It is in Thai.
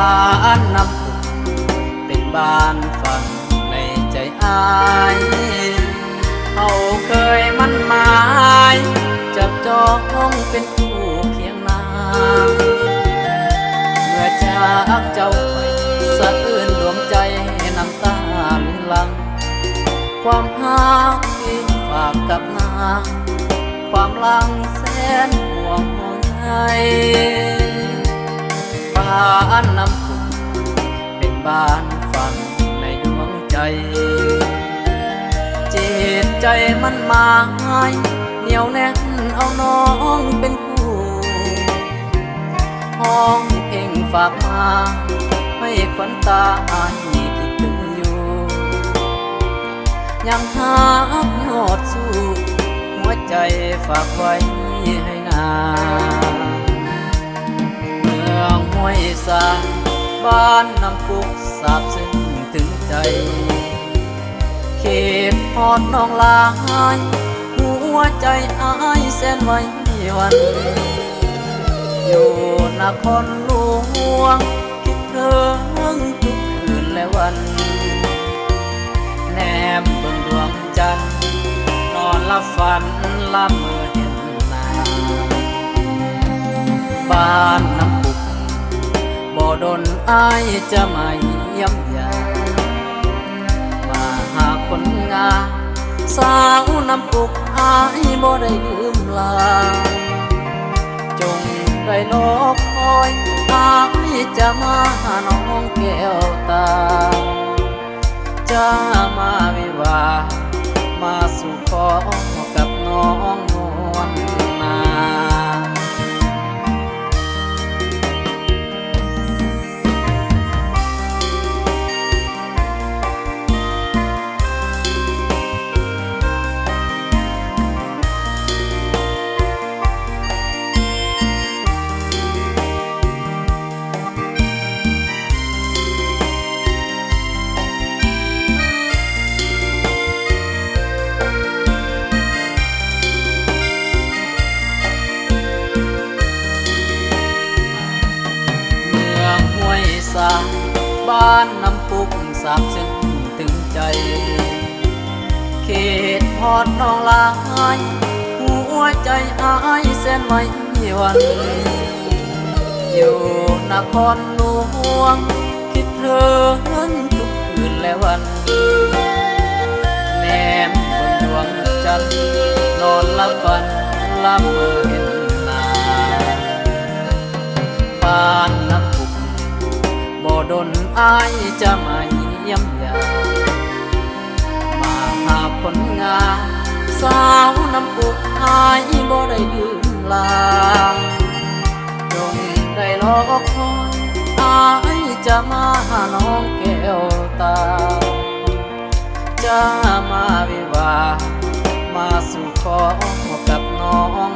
านน้ำพุเป็นบ้านฝันในใจอ้ายเขาเคยมั่นหมายจับจองเป็นคู่เคียงนางเมื่อจากเจ้าไปสะอื้นดวงใจน้ำตาลินลังความหักที่ฝากกับนางความลังแสนห่วงห่วงใยบ้านน้ำพุเป็นบ้านฝันในดวงใจจิตใจมันหมายเหนียวแน่นเอาน้องเป็นคู่ห้องเพลงฝากมาให้ขวัญตาอายคิดถึงอยู่ยังหากยอดสู้หัวใจฝากไว้ให้นาเมืองห้วยสาบ้านน้ำพุสาบซึ้งถึงใจเขตฮอดน้องลายหัวใจอายแสนไว้วันอยู่นครหลวงคิดถึงทุกคืนและวันแนมเบิ่งดวงจันทร์นอนหลับฝันละเมอเห็นหน้าบ้านน้ำพุบ่ดนอายจะมาเยี่ยมยามมาหาคนงามสาวน้ำพุอายบ่ได้ลืมลาจงได้รอคอยอายจะมาหาน้องแก้วตาจะมาวิวามาสู่ขอกับน้องนวลนาบ้านน้ำพุสาบซึ้งถึงใจเขตฮอดน้องลายหัวใจอายแสนไว้วันอยู่นครหลวงคิดถึงทุกคืนและวันแนมบนดวงจันทร์นอนหลับฝันละเมอเห็นหน้าบ้านน้ำพุบ่ดนอายจะมาเยี่ยมยามมาหาคนงามสาวน้ำพุอายบ่ได้ลืมลาจงได้รอคอยอายจะมาหาน้องแก้วตาจะมาวิวามาสู่ขอกับน้อง